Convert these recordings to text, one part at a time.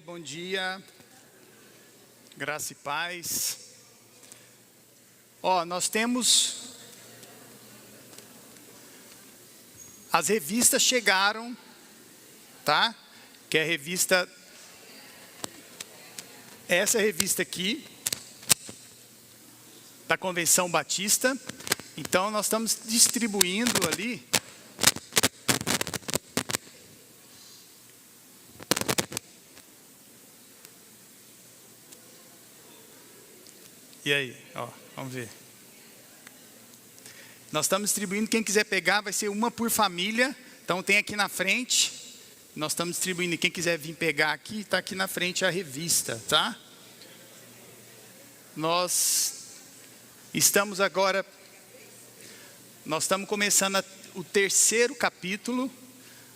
Bom dia. Graça e paz. Nós temos... As revistas chegaram, tá? Que é a revista... Essa revista aqui, da Convenção Batista. Então, nós estamos distribuindo ali... E aí, vamos ver. Nós estamos distribuindo, quem quiser pegar, vai ser uma por família. Então tem aqui na frente. Nós estamos distribuindo, quem quiser vir pegar aqui, está aqui na frente a revista, tá? Nós estamos começando o terceiro capítulo.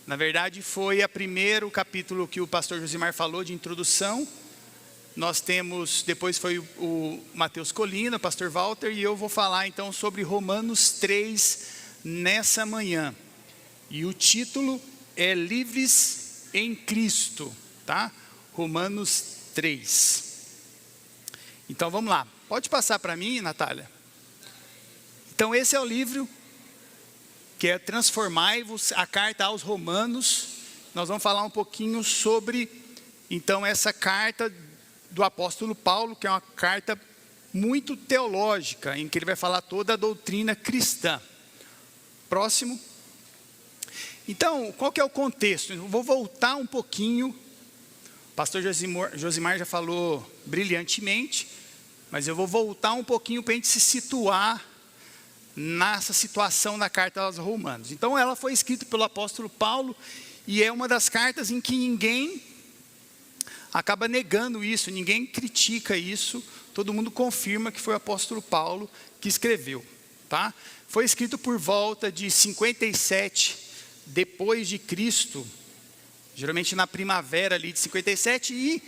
Na verdade, foi o primeiro capítulo que o pastor Josimar falou de introdução. Nós temos, depois foi o Mateus Colina, o pastor Walter, e eu vou falar então sobre Romanos 3 nessa manhã. E o título é Livres em Cristo, tá? Romanos 3. Então vamos lá, pode passar para mim, Natália? Então esse é o livro que é Transformai-vos, a carta aos Romanos. Nós vamos falar um pouquinho sobre, então, essa carta do apóstolo Paulo, que é uma carta muito teológica, em que ele vai falar toda a doutrina cristã. Próximo. Então, qual que é o contexto? Eu vou voltar um pouquinho. O pastor Josimar já falou brilhantemente, mas eu vou voltar um pouquinho para a gente se situar nessa situação da carta aos Romanos. Então, ela foi escrita pelo apóstolo Paulo, e é uma das cartas em que ninguém acaba negando isso, ninguém critica isso, todo mundo confirma que foi o apóstolo Paulo que escreveu, tá? Foi escrito por volta de 57 depois de Cristo, geralmente na primavera ali de 57, e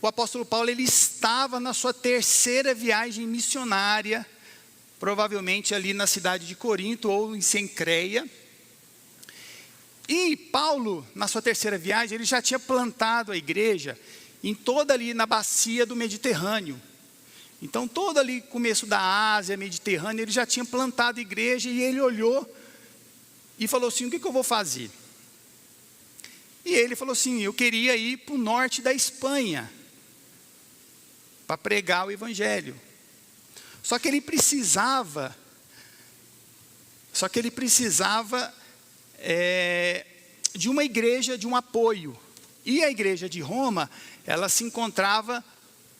o apóstolo Paulo ele estava na sua terceira viagem missionária, provavelmente ali na cidade de Corinto ou em Cencreia. E Paulo, na sua terceira viagem, ele já tinha plantado a igreja em toda ali na bacia do Mediterrâneo. Então, todo ali começo da Ásia, Mediterrâneo, ele já tinha plantado a igreja e ele olhou e falou assim, o que eu vou fazer? E ele falou assim, eu queria ir para o norte da Espanha para pregar o evangelho. Só que ele precisava de uma igreja, de um apoio. E a igreja de Roma, ela se encontrava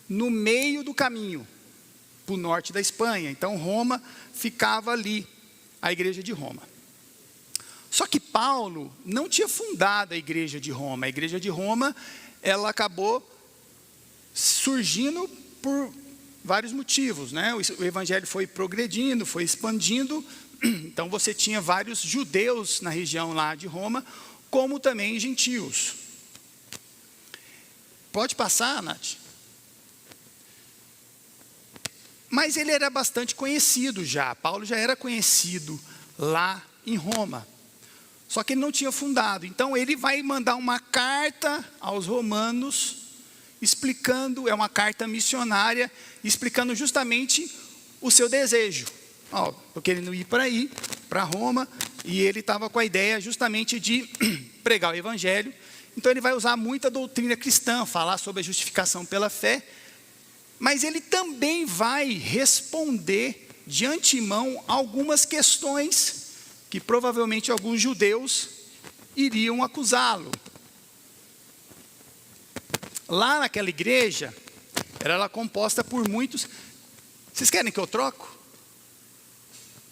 no meio do caminho, para o norte da Espanha. Então Roma ficava ali, a igreja de Roma. Só que Paulo não tinha fundado a igreja de Roma. A igreja de Roma, ela acabou surgindo por vários motivos, né? O evangelho foi progredindo, foi expandindo. Então você tinha vários judeus na região lá de Roma, como também gentios. Pode passar, Nath? Mas ele era bastante conhecido já. Paulo já era conhecido lá em Roma. Só que ele não tinha fundado. Então ele vai mandar uma carta aos romanos, explicando, é uma carta missionária, explicando justamente o seu desejo. Estou querendo ir para Roma, e ele estava com a ideia justamente de pregar o evangelho. Então ele vai usar muita doutrina cristã, falar sobre a justificação pela fé, mas ele também vai responder de antemão algumas questões que provavelmente alguns judeus iriam acusá-lo. Lá naquela igreja, era composta por muitos... Vocês querem que eu troco?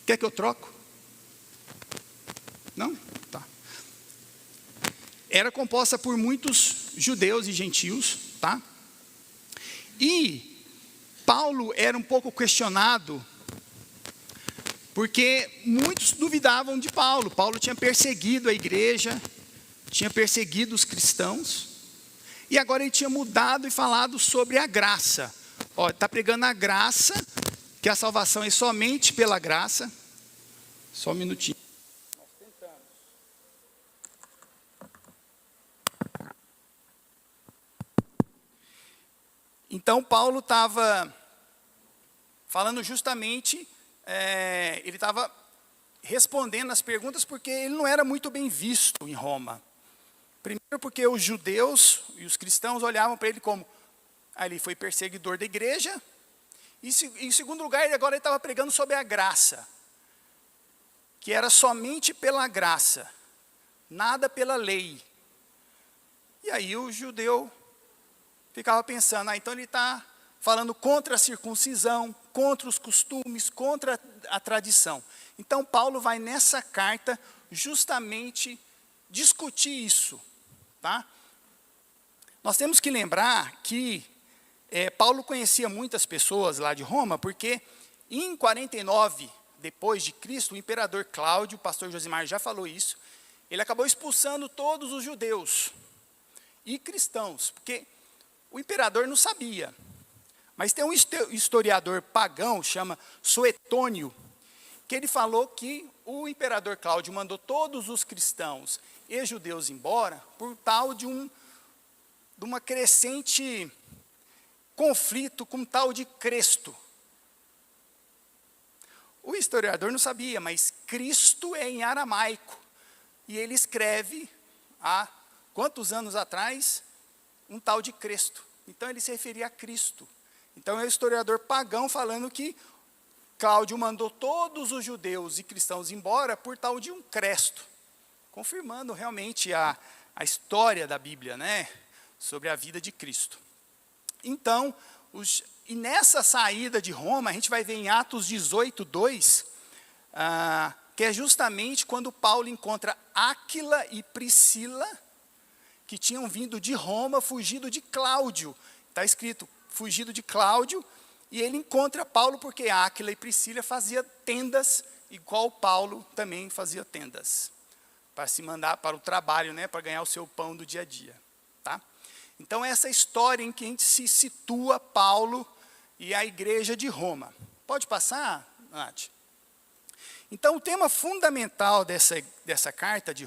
Quer que eu troco? Não? Tá. Era composta por muitos judeus e gentios, tá? E Paulo era um pouco questionado, porque muitos duvidavam de Paulo. Paulo tinha perseguido a igreja, tinha perseguido os cristãos, e agora ele tinha mudado e falado sobre a graça. Está pregando a graça, que a salvação é somente pela graça. Só um minutinho. Nós tentamos. Então, Paulo estava falando justamente, ele estava respondendo as perguntas porque ele não era muito bem visto em Roma. Primeiro porque os judeus e os cristãos olhavam para ele como, ele foi perseguidor da igreja, e em segundo lugar, ele estava pregando sobre a graça, que era somente pela graça, nada pela lei. E aí o judeu ficava pensando, então ele está falando contra a circuncisão, contra os costumes, contra a tradição. Então Paulo vai nessa carta justamente discutir isso. Tá? Nós temos que lembrar que Paulo conhecia muitas pessoas lá de Roma, porque em 49 depois de Cristo, o imperador Cláudio, o pastor Josimar já falou isso, ele acabou expulsando todos os judeus e cristãos, porque o imperador não sabia. Mas tem um historiador pagão, chama Suetônio, que ele falou que o imperador Cláudio mandou todos os cristãos e judeus embora por tal de uma crescente conflito com tal de Cresto. O historiador não sabia, mas Cristo é em aramaico. E ele escreve, há quantos anos atrás, um tal de Cresto. Então ele se referia a Cristo. Então é o historiador pagão falando que Cláudio mandou todos os judeus e cristãos embora por tal de um Cresto. Confirmando realmente a história da Bíblia, né? Sobre a vida de Cristo. Então, e nessa saída de Roma, a gente vai ver em Atos 18, 2, que é justamente quando Paulo encontra Áquila e Priscila, que tinham vindo de Roma, fugido de Cláudio. Está escrito, fugido de Cláudio, e ele encontra Paulo porque Áquila e Priscila faziam tendas, igual Paulo também fazia tendas, para se mandar para o trabalho, né, para ganhar o seu pão do dia a dia. Tá? Então, essa história em que a gente se situa Paulo e a igreja de Roma. Pode passar, Nath? Então, o tema fundamental dessa carta de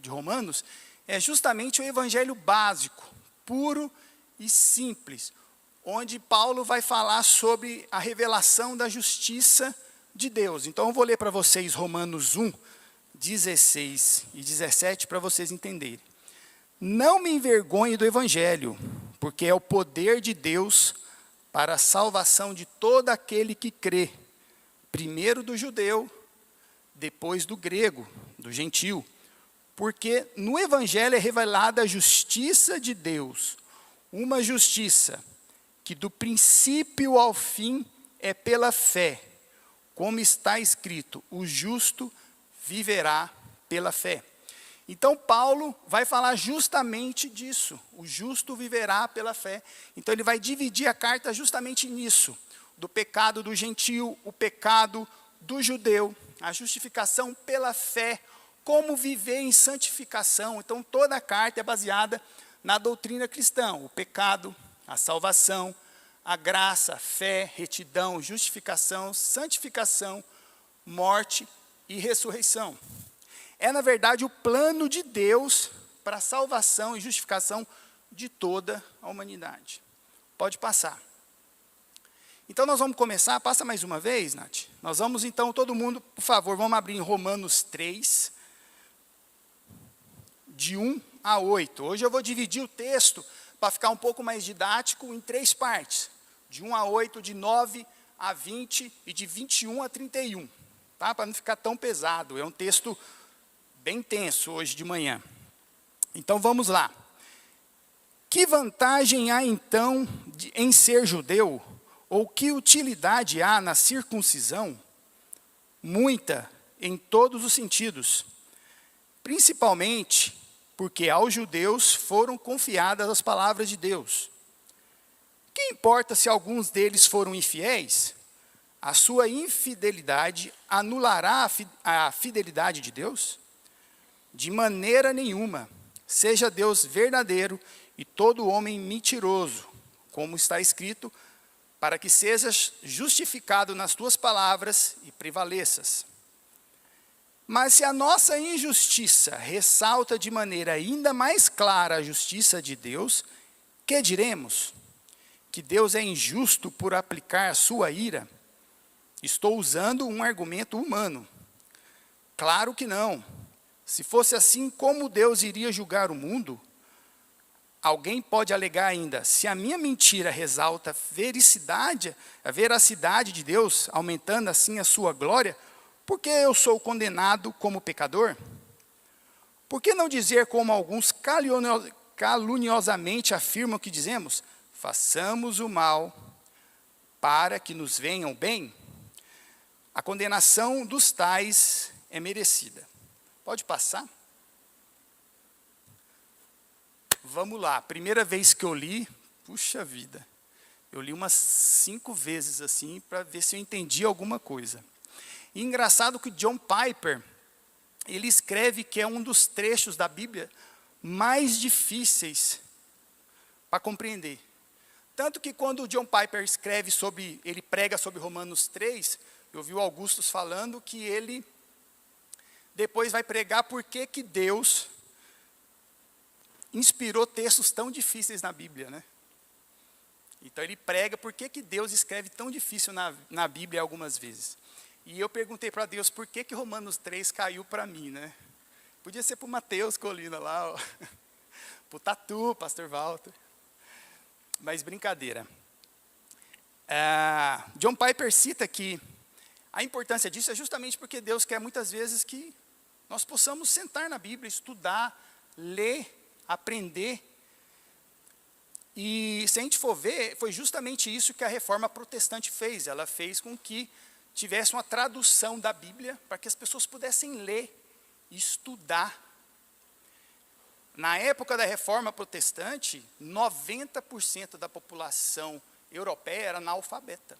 Romanos é justamente o evangelho básico, puro e simples, onde Paulo vai falar sobre a revelação da justiça de Deus. Então, eu vou ler para vocês Romanos 1, 16 e 17, para vocês entenderem. Não me envergonhe do evangelho, porque é o poder de Deus para a salvação de todo aquele que crê, primeiro do judeu, depois do grego, do gentio. Porque no evangelho é revelada a justiça de Deus, uma justiça que do princípio ao fim é pela fé, como está escrito, o justo viverá pela fé. Então, Paulo vai falar justamente disso, o justo viverá pela fé. Então, ele vai dividir a carta justamente nisso, do pecado do gentio, o pecado do judeu, a justificação pela fé, como viver em santificação. Então, toda a carta é baseada na doutrina cristã, o pecado, a salvação, a graça, a fé, retidão, justificação, santificação, morte e ressurreição. É, na verdade, o plano de Deus para a salvação e justificação de toda a humanidade. Pode passar. Então, nós vamos começar. Passa mais uma vez, Nath. Nós vamos, então, todo mundo, por favor, vamos abrir em Romanos 3, de 1 a 8. Hoje eu vou dividir o texto para ficar um pouco mais didático em 3 partes. De 1 a 8, de 9 a 20 e de 21 a 31. Tá? Para não ficar tão pesado. É um texto bem tenso hoje de manhã. Então, vamos lá. Que vantagem há, então, em ser judeu? Ou que utilidade há na circuncisão? Muita, em todos os sentidos. Principalmente porque aos judeus foram confiadas as palavras de Deus. Que importa se alguns deles foram infiéis? A sua infidelidade anulará a fidelidade de Deus? De maneira nenhuma, seja Deus verdadeiro e todo homem mentiroso, como está escrito, para que sejas justificado nas tuas palavras e prevaleças. Mas se a nossa injustiça ressalta de maneira ainda mais clara a justiça de Deus, que diremos? que Deus é injusto por aplicar a sua ira? Estou usando um argumento humano. Claro que não. Se fosse assim, como Deus iria julgar o mundo? Alguém pode alegar ainda, se a minha mentira ressalta a veracidade de Deus, aumentando assim a sua glória, por que eu sou condenado como pecador? Por que não dizer como alguns caluniosamente afirmam que dizemos, façamos o mal para que nos venha o bem? A condenação dos tais é merecida. Pode passar? Vamos lá, primeira vez que eu li, puxa vida, eu li umas 5 vezes assim, para ver se eu entendi alguma coisa. E engraçado que John Piper, ele escreve que é um dos trechos da Bíblia mais difíceis para compreender. Tanto que quando o John Piper ele prega sobre Romanos 3, eu vi o Augustus falando que ele depois vai pregar por que Deus inspirou textos tão difíceis na Bíblia, né? Então ele prega por que Deus escreve tão difícil na Bíblia algumas vezes. E eu perguntei para Deus por que Romanos 3 caiu para mim, né? Podia ser para o Mateus Colina lá, para o Tatu, pastor Walter. Mas brincadeira. John Piper cita que a importância disso é justamente porque Deus quer muitas vezes que nós possamos sentar na Bíblia, estudar, ler, aprender. E se a gente for ver, foi justamente isso que a Reforma Protestante fez. Ela fez com que tivesse uma tradução da Bíblia para que as pessoas pudessem ler e estudar. Na época da Reforma Protestante, 90% da população europeia era analfabeta.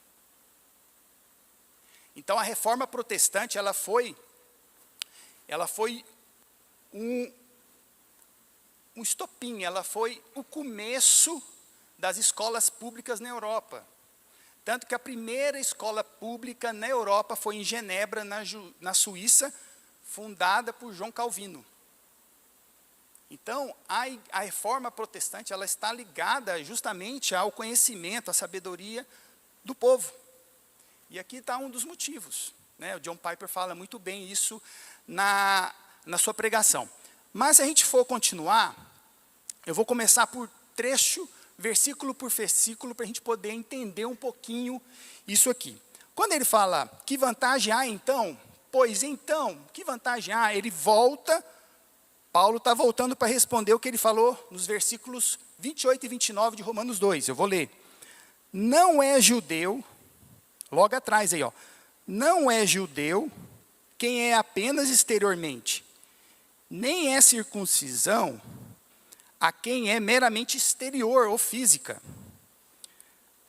Então a Reforma Protestante, ela foi um estopim, ela foi o começo das escolas públicas na Europa. Tanto que a primeira escola pública na Europa foi em Genebra, na Suíça, fundada por João Calvino. Então, a Reforma Protestante, ela está ligada justamente ao conhecimento, à sabedoria do povo. E aqui está um dos motivos, né? O John Piper fala muito bem isso na sua pregação. Mas se a gente for continuar, eu vou começar por trecho, versículo por versículo, para a gente poder entender um pouquinho isso aqui. Quando ele fala, que vantagem há então? Pois então, que vantagem há? Ele volta, Paulo está voltando para responder o que ele falou nos versículos 28 e 29 de Romanos 2. Eu vou ler. Não é judeu, logo atrás aí, ó. Não é judeu quem é apenas exteriormente, nem é circuncisão a quem é meramente exterior ou física.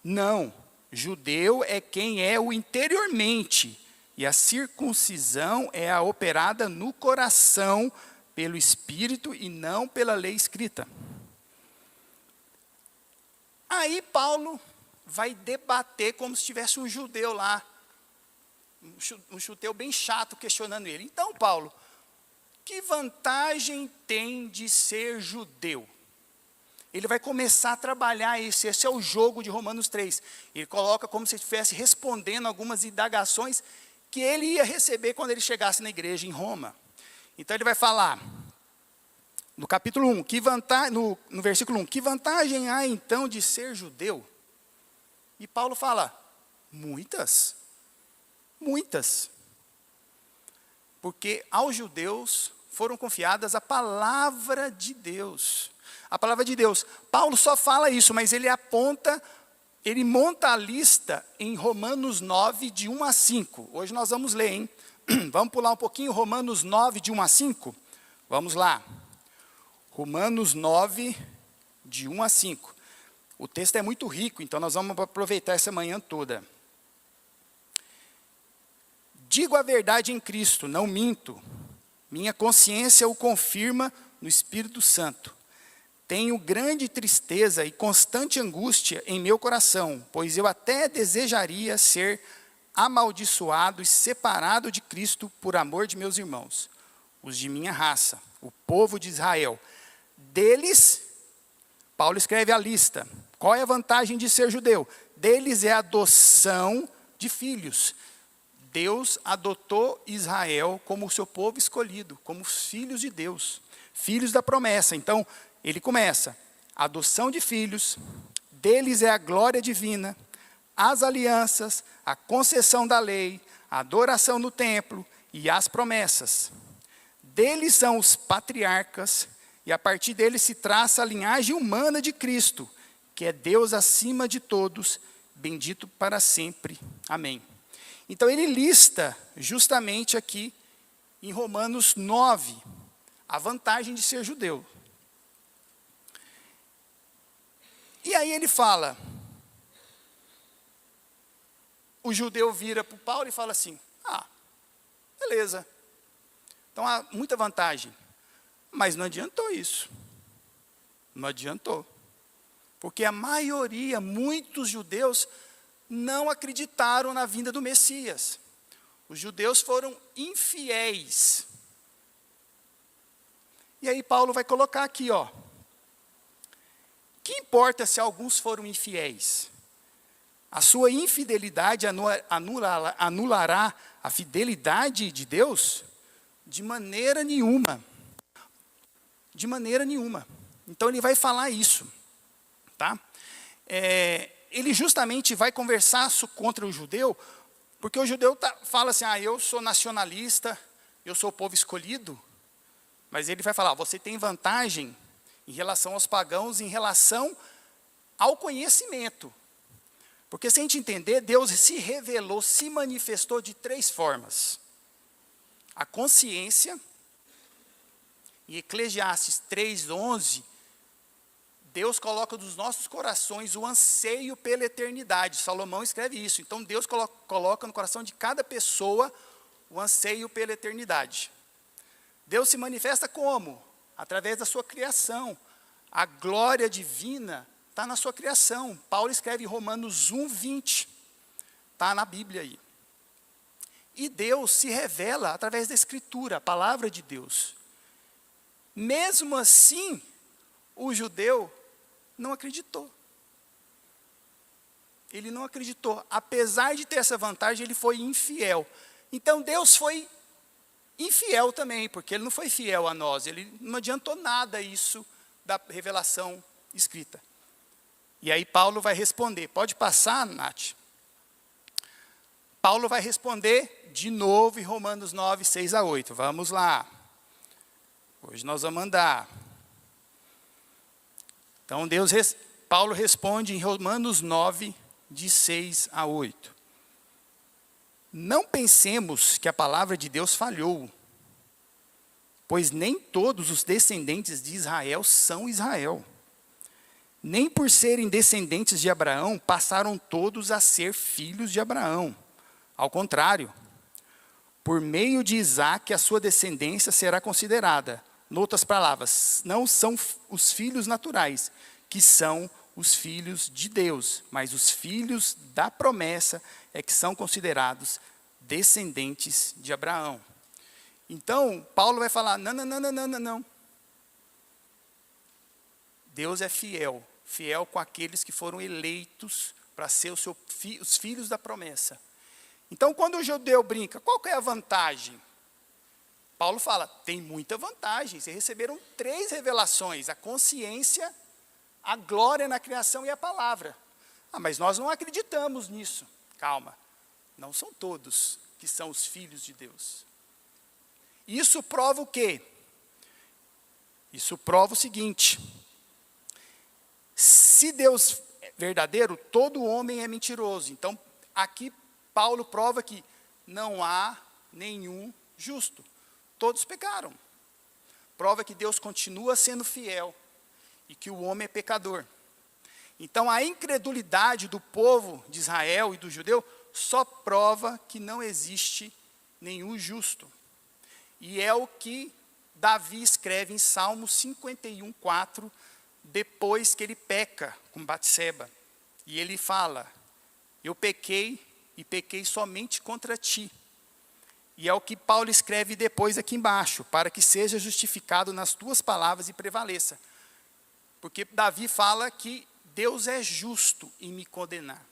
Não, judeu é quem é o interiormente, e a circuncisão é a operada no coração pelo Espírito e não pela lei escrita. Aí Paulo vai debater como se tivesse um judeu lá, um judeu bem chato questionando ele. Então, Paulo, que vantagem tem de ser judeu? Ele vai começar a trabalhar isso, esse é o jogo de Romanos 3. Ele coloca como se estivesse respondendo algumas indagações que ele ia receber quando ele chegasse na igreja em Roma. Então ele vai falar, no capítulo 1, no versículo 1, que vantagem há então de ser judeu? E Paulo fala, muitas. Muitas. Porque aos judeus foram confiadas a palavra de Deus. A palavra de Deus. Paulo só fala isso, mas ele monta a lista em Romanos 9, de 1 a 5. Hoje nós vamos ler, hein? Vamos pular um pouquinho, Romanos 9, de 1 a 5? Vamos lá. Romanos 9, de 1 a 5. O texto é muito rico, então nós vamos aproveitar essa manhã toda. Digo a verdade em Cristo, não minto. Minha consciência o confirma no Espírito Santo. Tenho grande tristeza e constante angústia em meu coração, pois eu até desejaria ser amaldiçoado e separado de Cristo por amor de meus irmãos, os de minha raça, o povo de Israel. Deles, Paulo escreve a lista, Qual é a vantagem de ser judeu? Deles é a adoção de filhos. Deus adotou Israel como o seu povo escolhido, como os filhos de Deus, filhos da promessa. Então, ele começa, adoção de filhos, deles é a glória divina, as alianças, a concessão da lei, a adoração no templo e as promessas. Deles são os patriarcas, e a partir deles se traça a linhagem humana de Cristo, que é Deus acima de todos, bendito para sempre. Amém. Então ele lista justamente aqui, em Romanos 9, a vantagem de ser judeu. E aí ele fala, o judeu vira para o Paulo e fala assim, beleza, então há muita vantagem, mas não adiantou isso, não adiantou, porque a maioria, muitos judeus, não acreditaram na vinda do Messias. Os judeus foram infiéis. E aí Paulo vai colocar aqui, que importa se alguns foram infiéis? A sua infidelidade anulará a fidelidade de Deus? De maneira nenhuma. De maneira nenhuma. Então ele vai falar isso. Tá? Ele justamente vai conversar contra o judeu, porque o judeu fala assim, eu sou nacionalista, eu sou o povo escolhido, mas ele vai falar, você tem vantagem em relação aos pagãos, em relação ao conhecimento. Porque se a gente entender, Deus se revelou, se manifestou de 3 formas. A consciência, em Eclesiastes 3:11, Deus coloca nos nossos corações o anseio pela eternidade. Salomão escreve isso. Então Deus coloca no coração de cada pessoa o anseio pela eternidade. Deus se manifesta como? Através da sua criação. A glória divina está na sua criação. Paulo escreve em Romanos 1:20. Está na Bíblia aí. E Deus se revela através da Escritura, a palavra de Deus. Mesmo assim, o judeu não acreditou. Ele não acreditou. Apesar de ter essa vantagem, ele foi infiel. Então Deus foi infiel também, porque ele não foi fiel a nós. Ele não adiantou nada isso da revelação escrita. E aí Paulo vai responder. Pode passar, Nath? Paulo vai responder de novo em Romanos 9, 6-8. Vamos lá. Hoje nós vamos andar. Então Paulo responde em Romanos 9, de 6-8. Não pensemos que a palavra de Deus falhou, pois nem todos os descendentes de Israel são Israel. Nem por serem descendentes de Abraão, passaram todos a ser filhos de Abraão. Ao contrário, por meio de Isaque, a sua descendência será considerada. Em outras palavras, não são os filhos naturais, que são os filhos de Deus, mas os filhos da promessa é que são considerados descendentes de Abraão. Então, Paulo vai falar, não. Deus é fiel, fiel com aqueles que foram eleitos para ser os filhos da promessa. Então, quando o judeu brinca, qual que é a vantagem? Paulo fala, tem muita vantagem, vocês receberam 3 revelações, a consciência, a glória na criação e a palavra. Mas nós não acreditamos nisso. Calma, não são todos que são os filhos de Deus. Isso prova o quê? Isso prova o seguinte, se Deus é verdadeiro, todo homem é mentiroso. Então, aqui Paulo prova que não há nenhum justo. Todos pecaram. Prova que Deus continua sendo fiel e que o homem é pecador. Então, a incredulidade do povo de Israel e do judeu só prova que não existe nenhum justo. E é o que Davi escreve em Salmo 51:4, depois que ele peca com Batseba. E ele fala, eu pequei e pequei somente contra ti. E é o que Paulo escreve depois aqui embaixo, para que seja justificado nas tuas palavras e prevaleça. Porque Davi fala que Deus é justo em me condenar.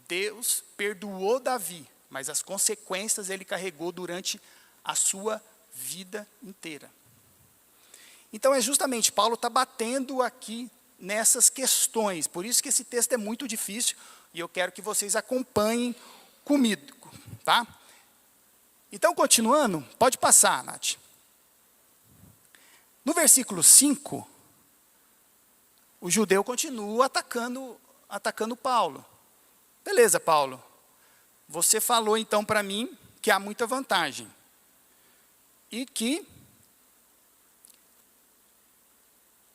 Deus perdoou Davi, mas as consequências ele carregou durante a sua vida inteira. Então é justamente, Paulo está batendo aqui nessas questões, por isso que esse texto é muito difícil, e eu quero que vocês acompanhem comigo, tá? Então, continuando, pode passar, Nath. No versículo 5, o judeu continua atacando Paulo. Beleza, Paulo. Você falou então para mim que há muita vantagem. E que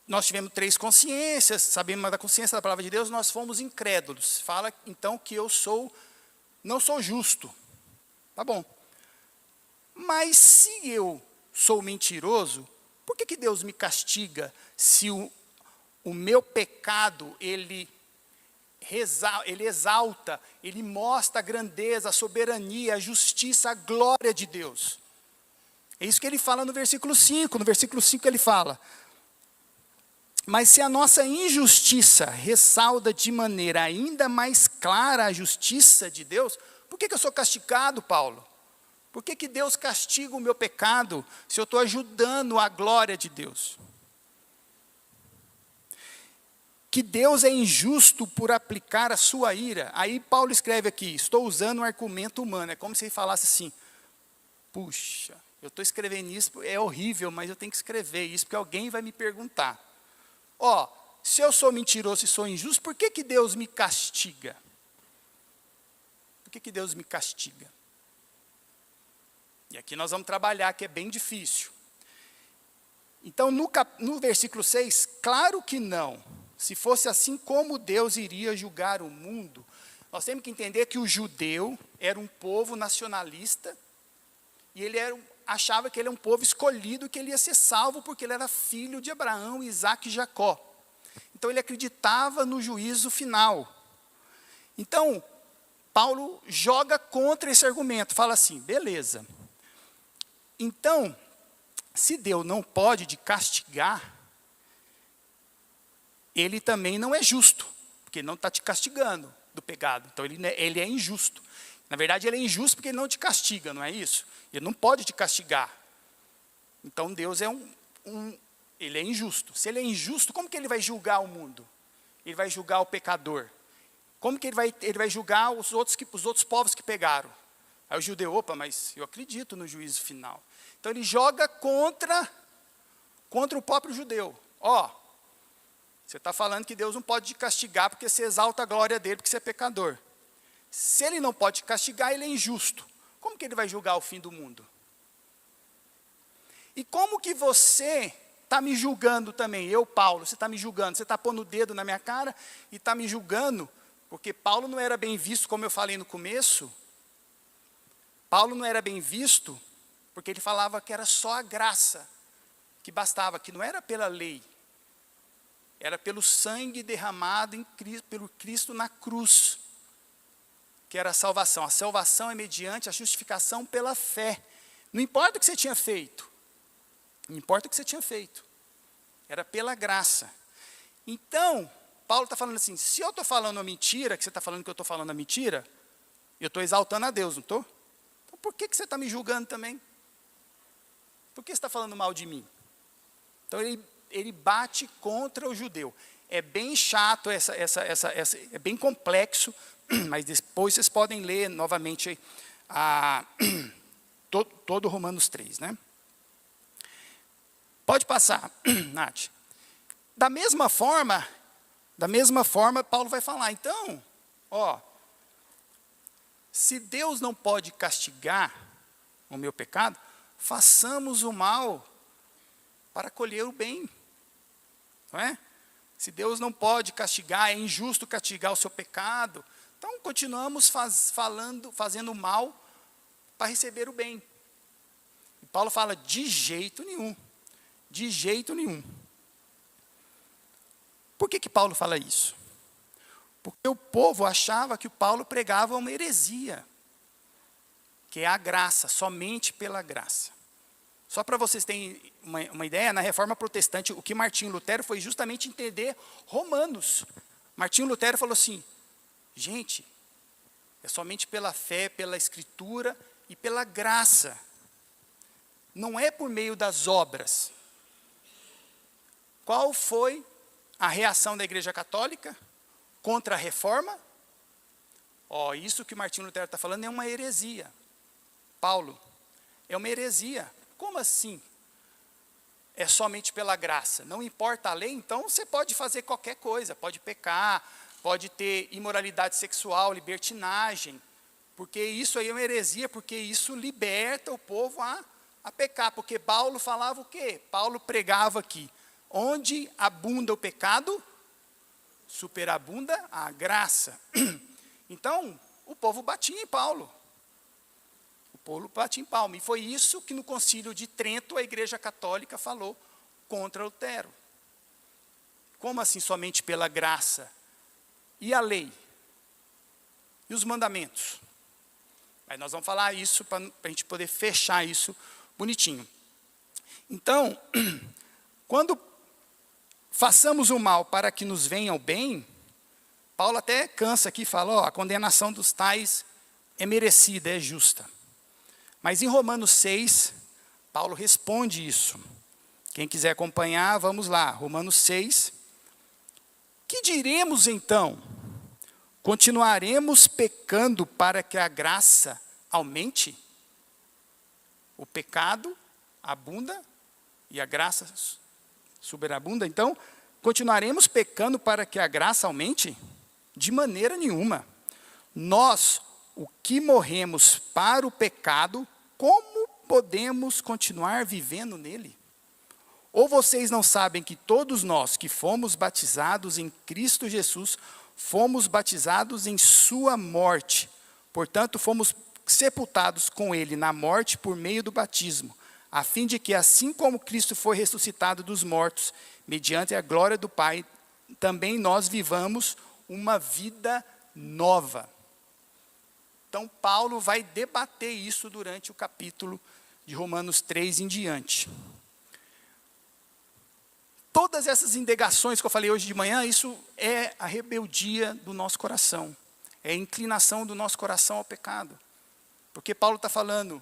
nós tivemos 3 consciências, sabemos da consciência da palavra de Deus, nós fomos incrédulos. Fala então que eu não sou justo. Tá bom. Mas se eu sou mentiroso, por que Deus me castiga se o meu pecado, ele exalta, ele mostra a grandeza, a soberania, a justiça, a glória de Deus? É isso que ele fala no versículo 5. No versículo 5 ele fala: mas se a nossa injustiça ressalta de maneira ainda mais clara a justiça de Deus, por que eu sou castigado, Paulo? Por que Deus castiga o meu pecado se eu estou ajudando a glória de Deus? Que Deus é injusto por aplicar a sua ira. Aí Paulo escreve aqui, estou usando um argumento humano. É como se ele falasse assim: puxa, eu estou escrevendo isso, é horrível, mas eu tenho que escrever isso, porque alguém vai me perguntar. Se eu sou mentiroso e sou injusto, por que Deus me castiga? Por que Deus me castiga? E aqui nós vamos trabalhar, que é bem difícil. Então, no versículo 6, claro que não. Se fosse assim, como Deus iria julgar o mundo? Nós temos que entender que o judeu era um povo nacionalista, e ele achava que ele era um povo escolhido, que ele ia ser salvo, porque ele era filho de Abraão, Isaque e Jacó. Então, ele acreditava no juízo final. Então, Paulo joga contra esse argumento, fala assim, beleza. Então, se Deus não pode te castigar, ele também não é justo, porque ele não está te castigando do pecado. Então, ele é injusto. Na verdade, ele é injusto porque ele não te castiga, não é isso? Ele não pode te castigar. Então, Deus é ele é injusto. Se ele é injusto, como que ele vai julgar o mundo? Ele vai julgar o pecador. Como que ele vai julgar os outros povos que pegaram? Aí o judeu, opa, mas eu acredito no juízo final. Então ele joga contra o próprio judeu. Você está falando que Deus não pode te castigar porque você exalta a glória dele, porque você é pecador. Se ele não pode te castigar, ele é injusto. Como que ele vai julgar o fim do mundo? E como que você está me julgando também? Eu, Paulo, você está me julgando. Você está pondo o dedo na minha cara e está me julgando, porque Paulo não era bem visto, como eu falei no começo. Paulo não era bem visto porque ele falava que era só a graça que bastava, que não era pela lei. Era pelo sangue derramado pelo Cristo na cruz, que era a salvação. A salvação é mediante a justificação pela fé. Não importa o que você tinha feito. Não importa o que você tinha feito. Era pela graça. Então, Paulo está falando assim, se eu estou falando a mentira, que você está falando que eu estou falando a mentira, eu estou exaltando a Deus, não estou? Então, por que você está me julgando também? Por que você está falando mal de mim? Então, ele bate contra o judeu. É bem chato, é bem complexo, mas depois vocês podem ler novamente todo Romanos 3, né? Pode passar, Nath. Da mesma forma, Paulo vai falar, então, se Deus não pode castigar o meu pecado, façamos o mal para colher o bem. Não é? Se Deus não pode castigar, é injusto castigar o seu pecado, então continuamos fazendo mal para receber o bem. E Paulo fala, de jeito nenhum. De jeito nenhum. Por que Paulo fala isso? Porque o povo achava que o Paulo pregava uma heresia, que é a graça, somente pela graça. Só para vocês terem uma ideia, na Reforma Protestante, o que Martinho Lutero foi justamente entender Romanos. Martinho Lutero falou assim, gente, é somente pela fé, pela Escritura e pela graça. Não é por meio das obras. Qual foi a reação da Igreja Católica contra a Reforma? Isso que Martinho Lutero está falando é uma heresia. Paulo, é uma heresia. Como assim? É somente pela graça. Não importa a lei, então você pode fazer qualquer coisa. Pode pecar, pode ter imoralidade sexual, libertinagem. Porque isso aí é uma heresia, porque isso liberta o povo a pecar. Porque Paulo falava o quê? Paulo pregava aqui. Onde abunda o pecado, superabunda a graça. Então, o povo batia em Paulo. O povo batia em Paulo. E foi isso que no Concílio de Trento a Igreja Católica falou contra Lutero. Como assim somente pela graça? E a lei? E os mandamentos? Aí nós vamos falar isso para a gente poder fechar isso bonitinho. Então, quando façamos o mal para que nos venha o bem, Paulo até cansa aqui e fala, a condenação dos tais é merecida, é justa. Mas em Romanos 6, Paulo responde isso. Quem quiser acompanhar, vamos lá. Romanos 6. Que diremos então? Continuaremos pecando para que a graça aumente? O pecado abunda e a graça superabunda. Então, continuaremos pecando para que a graça aumente? De maneira nenhuma. Nós, o que morremos para o pecado, como podemos continuar vivendo nele? Ou vocês não sabem que todos nós que fomos batizados em Cristo Jesus, fomos batizados em sua morte. Portanto, fomos sepultados com ele na morte por meio do batismo, a fim de que, assim como Cristo foi ressuscitado dos mortos, mediante a glória do Pai, também nós vivamos uma vida nova. Então, Paulo vai debater isso durante o capítulo de Romanos 3 em diante. Todas essas indagações que eu falei hoje de manhã, isso é a rebeldia do nosso coração. É a inclinação do nosso coração ao pecado. Porque Paulo está falando,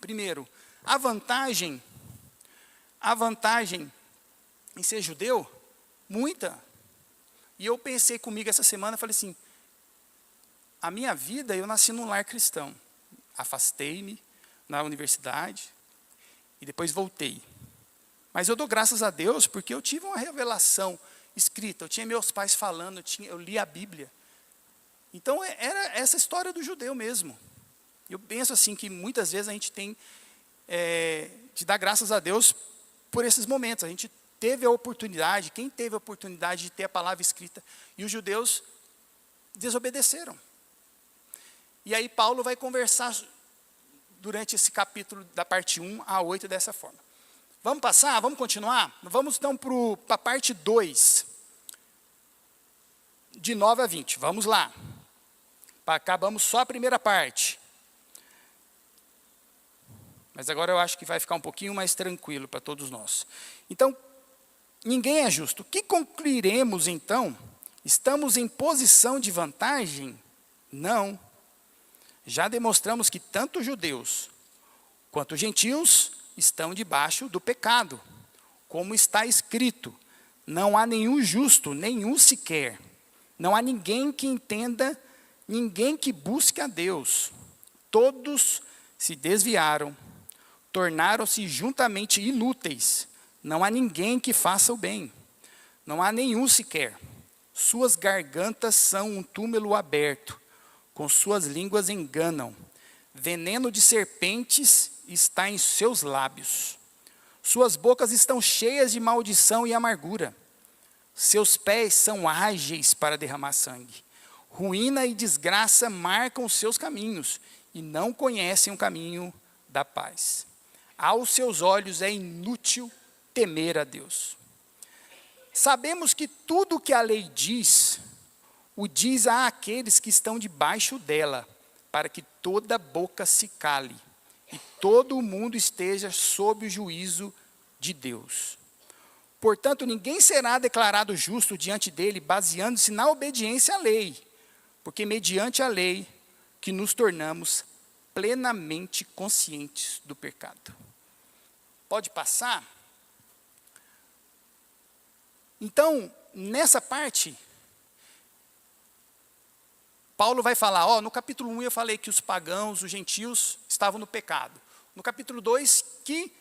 primeiro, a vantagem em ser judeu, muita. E eu pensei comigo essa semana, falei assim, a minha vida, eu nasci num lar cristão. Afastei-me na universidade e depois voltei. Mas eu dou graças a Deus porque eu tive uma revelação escrita. Eu tinha meus pais falando, eu li a Bíblia. Então era essa história do judeu mesmo. Eu penso assim que muitas vezes a gente tem de dar graças a Deus por esses momentos. A gente teve a oportunidade, quem teve a oportunidade de ter a palavra escrita, e os judeus desobedeceram. E aí Paulo vai conversar durante esse capítulo da parte 1 a 8 dessa forma. Vamos passar? Vamos continuar? Vamos então para a parte 2. De 9 a 20. Vamos lá. Acabamos só a primeira parte. Mas agora eu acho que vai ficar um pouquinho mais tranquilo para todos nós. Então, ninguém é justo. O que concluiremos então? Estamos em posição de vantagem? Não. Já demonstramos que tanto judeus quanto gentios estão debaixo do pecado. Como está escrito, não há nenhum justo, nenhum sequer. Não há ninguém que entenda, ninguém que busque a Deus. Todos se desviaram, tornaram-se juntamente inúteis. Não há ninguém que faça o bem. Não há nenhum sequer. Suas gargantas são um túmulo aberto. Com suas línguas enganam. Veneno de serpentes está em seus lábios. Suas bocas estão cheias de maldição e amargura. Seus pés são ágeis para derramar sangue. Ruína e desgraça marcam os seus caminhos e não conhecem o caminho da paz. Aos seus olhos é inútil temer a Deus. Sabemos que tudo o que a lei diz, o diz a aqueles que estão debaixo dela, para que toda boca se cale e todo o mundo esteja sob o juízo de Deus. Portanto, ninguém será declarado justo diante dele, baseando-se na obediência à lei, porque mediante a lei que nos tornamos plenamente conscientes do pecado. Pode passar? Então, nessa parte, Paulo vai falar, no capítulo 1 eu falei que os pagãos, os gentios, estavam no pecado. No capítulo 2, que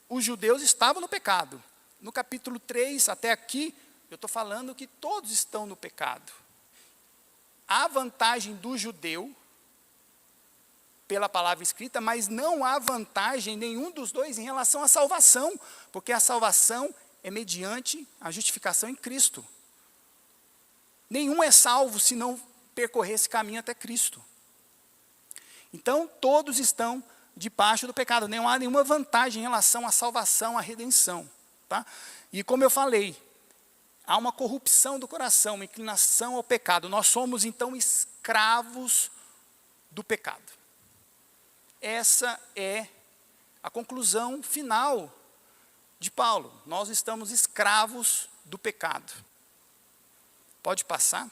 os judeus estavam no pecado. No capítulo 3, até aqui, eu estou falando que todos estão no pecado. Há vantagem do judeu, pela palavra escrita, mas não há vantagem nenhum dos dois em relação à salvação, porque a salvação é mediante a justificação em Cristo. Nenhum é salvo se não percorrer esse caminho até Cristo. Então, todos estão debaixo do pecado, não há nenhuma vantagem em relação à salvação, à redenção. Tá? E como eu falei, há uma corrupção do coração, uma inclinação ao pecado. Nós somos, então, escravos do pecado. Essa é a conclusão final de Paulo. Nós estamos escravos do pecado. Pode passar?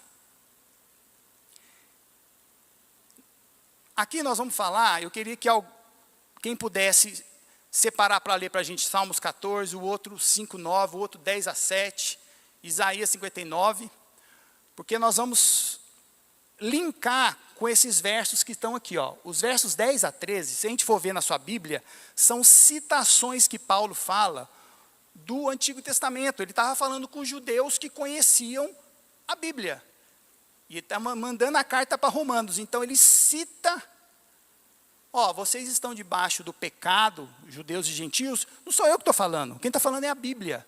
Aqui nós vamos falar, eu queria que quem pudesse separar para ler para a gente Salmos 14, o outro 5:9, o outro 10:7, Isaías 59, porque nós vamos linkar com esses versos que estão aqui. Os versos 10 a 13, se a gente for ver na sua Bíblia, são citações que Paulo fala do Antigo Testamento. Ele estava falando com judeus que conheciam a Bíblia. E ele está mandando a carta para Romanos. Então ele cita, vocês estão debaixo do pecado, judeus e gentios. Não sou eu que estou falando, quem está falando é a Bíblia.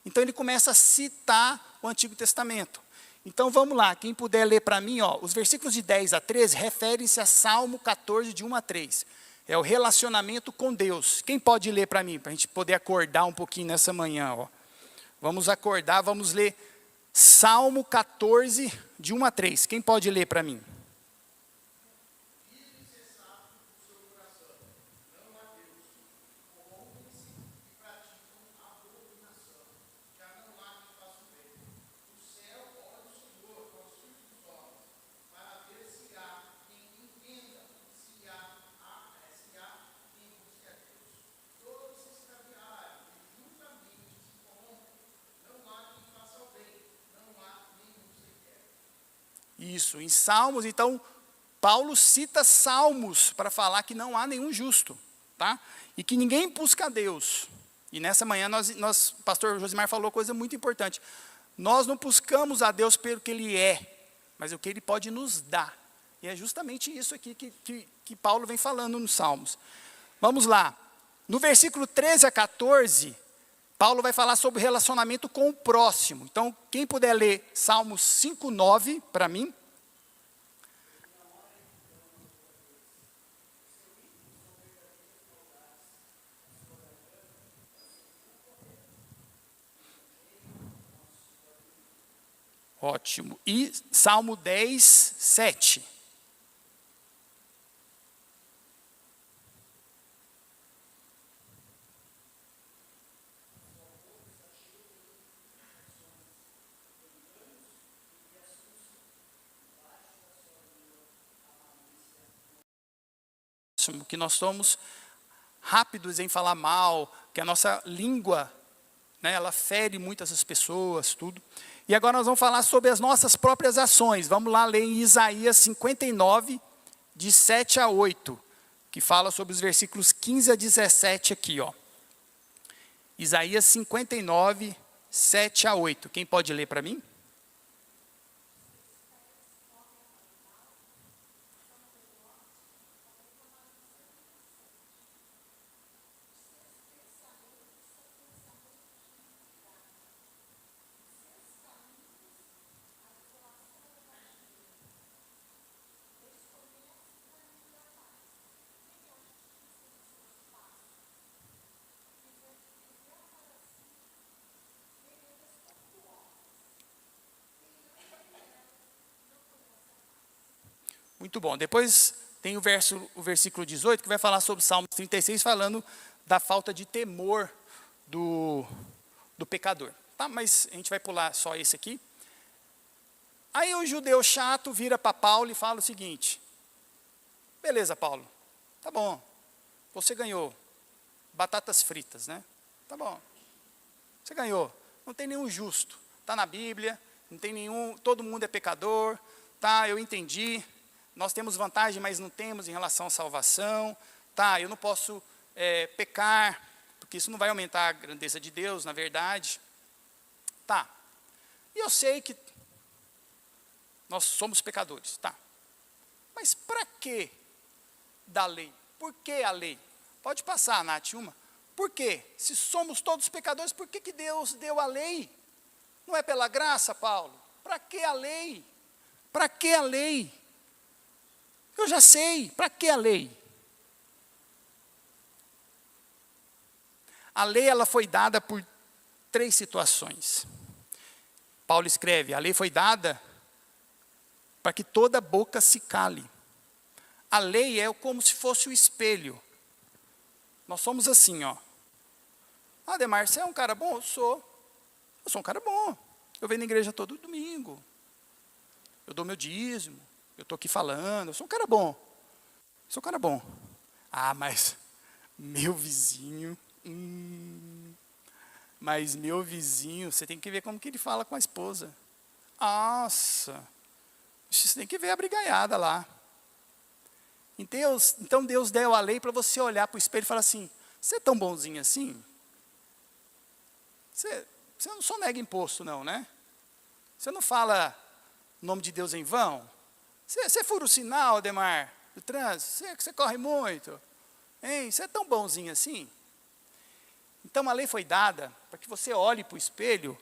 Então ele começa a citar o Antigo Testamento. Então vamos lá, quem puder ler para mim, os versículos de 10 a 13 referem-se a Salmo 14, de 1 a 3. É o relacionamento com Deus. Quem pode ler para mim, para a gente poder acordar um pouquinho nessa manhã? Vamos acordar, vamos ler Salmo 14, de 1 a 3. Quem pode ler para mim? Isso, em Salmos, então, Paulo cita Salmos para falar que não há nenhum justo, tá? E que ninguém busca a Deus. E nessa manhã, o pastor Josimar falou coisa muito importante. Nós não buscamos a Deus pelo que Ele é, mas o que Ele pode nos dar. E é justamente isso aqui que Paulo vem falando nos Salmos. Vamos lá. No versículo 13 a 14, Paulo vai falar sobre o relacionamento com o próximo. Então, quem puder ler Salmos 5:9 para mim. Ótimo. E Salmo 10:7. Que nós somos rápidos em falar mal, que a nossa língua, ela fere muitas as pessoas, tudo. E agora nós vamos falar sobre as nossas próprias ações. Vamos lá ler em Isaías 59, de 7 a 8, que fala sobre os versículos 15 a 17 aqui. Isaías 59, 7 a 8. Quem pode ler para mim? Muito bom. Depois tem o versículo 18, que vai falar sobre Salmos 36, falando da falta de temor do pecador. Tá, mas a gente vai pular só esse aqui. Aí o judeu chato vira para Paulo e fala o seguinte: beleza, Paulo, tá bom, você ganhou batatas fritas, né? Tá bom, você ganhou, não tem nenhum justo, está na Bíblia, não tem nenhum, todo mundo é pecador, tá, eu entendi, nós temos vantagem, mas não temos em relação à salvação, tá, eu não posso pecar, porque isso não vai aumentar a grandeza de Deus, na verdade, tá, e eu sei que nós somos pecadores, tá, mas para que da lei? Por que a lei? Pode passar, Nath, uma. Por quê? Se somos todos pecadores, por que Deus deu a lei? Não é pela graça, Paulo? Para que a lei? Para que a lei? Eu já sei, para que a lei? A lei ela foi dada por 3 situações. Paulo escreve, a lei foi dada para que toda boca se cale. A lei é como se fosse o espelho. Nós somos assim, ó. Ademar, você é um cara bom? Eu sou um cara bom. Eu venho na igreja todo domingo. Eu dou meu dízimo. Eu estou aqui falando. Eu sou um cara bom. Sou um cara bom. Ah, mas meu vizinho... Mas meu vizinho, você tem que ver como que ele fala com a esposa. Nossa, você tem que ver a brigaiada lá. Então Deus deu a lei para você olhar para o espelho e falar assim, você é tão bonzinho assim? Você não só nega imposto não, né? Você não fala o nome de Deus em vão? Você fura o sinal, Ademar, do trânsito? Você corre muito? Hein? Você é tão bonzinho assim? Então a lei foi dada para que você olhe para o espelho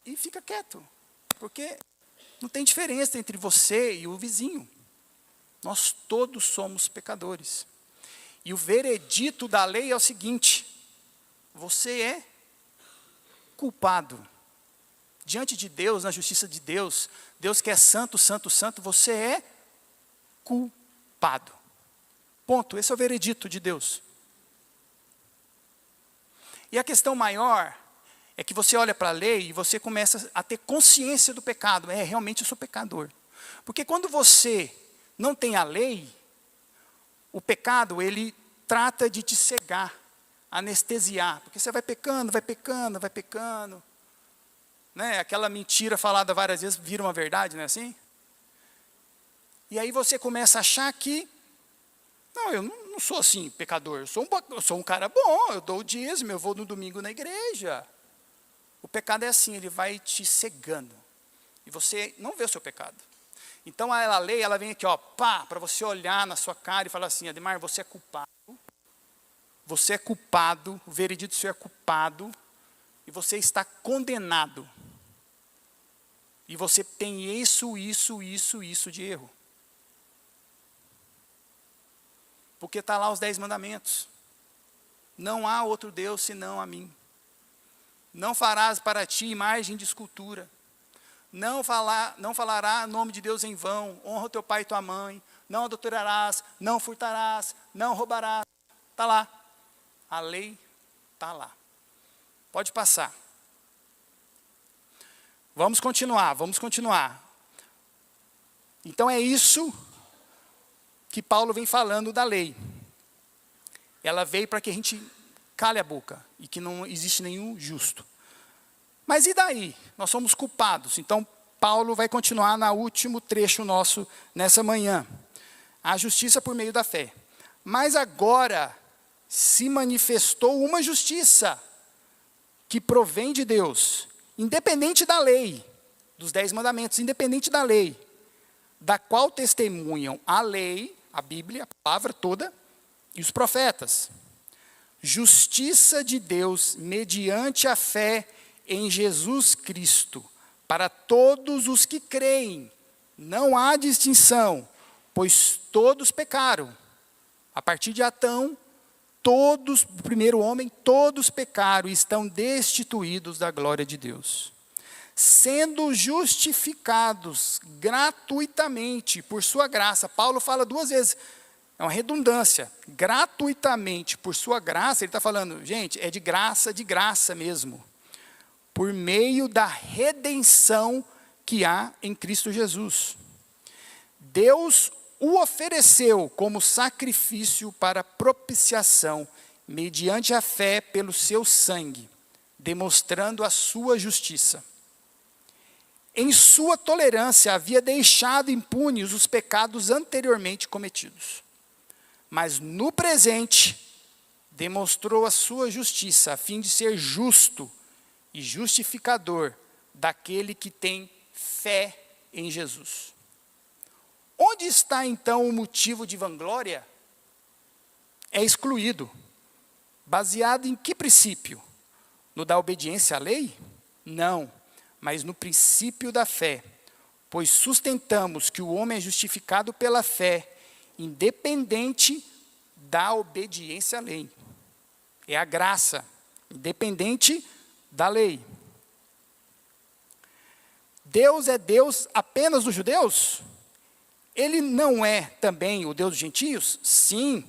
e fica quieto, porque não tem diferença entre você e o vizinho. Nós todos somos pecadores. E o veredito da lei é o seguinte: você é culpado. Diante de Deus, na justiça de Deus, Deus que é santo, santo, santo, você é culpado. Ponto, esse é o veredito de Deus. E a questão maior é que você olha para a lei e você começa a ter consciência do pecado. Realmente eu sou pecador. Porque quando você não tem a lei, o pecado, ele trata de te cegar, anestesiar. Porque você vai pecando, vai pecando, vai pecando. Né? Aquela mentira falada várias vezes vira uma verdade, não é assim? E aí você começa a achar que, não, eu não sou assim, pecador, eu sou um cara bom, eu dou o dízimo, eu vou no domingo na igreja. O pecado é assim, ele vai te cegando. E você não vê o seu pecado. Então a lei, ela vem aqui, ó, pá, para você olhar na sua cara e falar assim, Ademar, você é culpado. Você é culpado, o veredito seu é culpado, e você está condenado. E você tem isso de erro. Porque está lá os 10 mandamentos. Não há outro Deus senão a mim. Não farás para ti imagem de escultura. Não falará nome de Deus em vão. Honra o teu pai e tua mãe. Não adulterarás, não furtarás, não roubarás. Está lá. A lei está lá. Pode passar. Vamos continuar. Então é isso que Paulo vem falando da lei. Ela veio para que a gente cale a boca e que não existe nenhum justo. Mas e daí? Nós somos culpados. Então Paulo vai continuar no último trecho nosso nessa manhã. A justiça por meio da fé. Mas agora se manifestou uma justiça que provém de Deus, independente da lei, dos 10 mandamentos, independente da lei, da qual testemunham a lei, a Bíblia, a palavra toda, e os profetas. Justiça de Deus mediante a fé em Jesus Cristo, para todos os que creem. Não há distinção, pois todos pecaram. A partir de Adão, todos, o primeiro homem, todos pecaram e estão destituídos da glória de Deus. sendo justificados gratuitamente por sua graça. Paulo fala 2 vezes, é uma redundância, gratuitamente por sua graça. Ele está falando, gente, é de graça mesmo, por meio da redenção que há em Cristo Jesus. Deus o ofereceu como sacrifício para propiciação, mediante a fé pelo seu sangue, demonstrando a sua justiça. Em sua tolerância havia deixado impunes os pecados anteriormente cometidos. Mas no presente, demonstrou a sua justiça, a fim de ser justo e justificador daquele que tem fé em Jesus. Onde está então o motivo de vanglória? É excluído. Baseado em que princípio? No da obediência à lei? Não, mas no princípio da fé. Pois sustentamos que o homem é justificado pela fé, independente da obediência à lei. É a graça, independente da lei. Deus é Deus apenas dos judeus? Ele não é também o Deus dos gentios? Sim,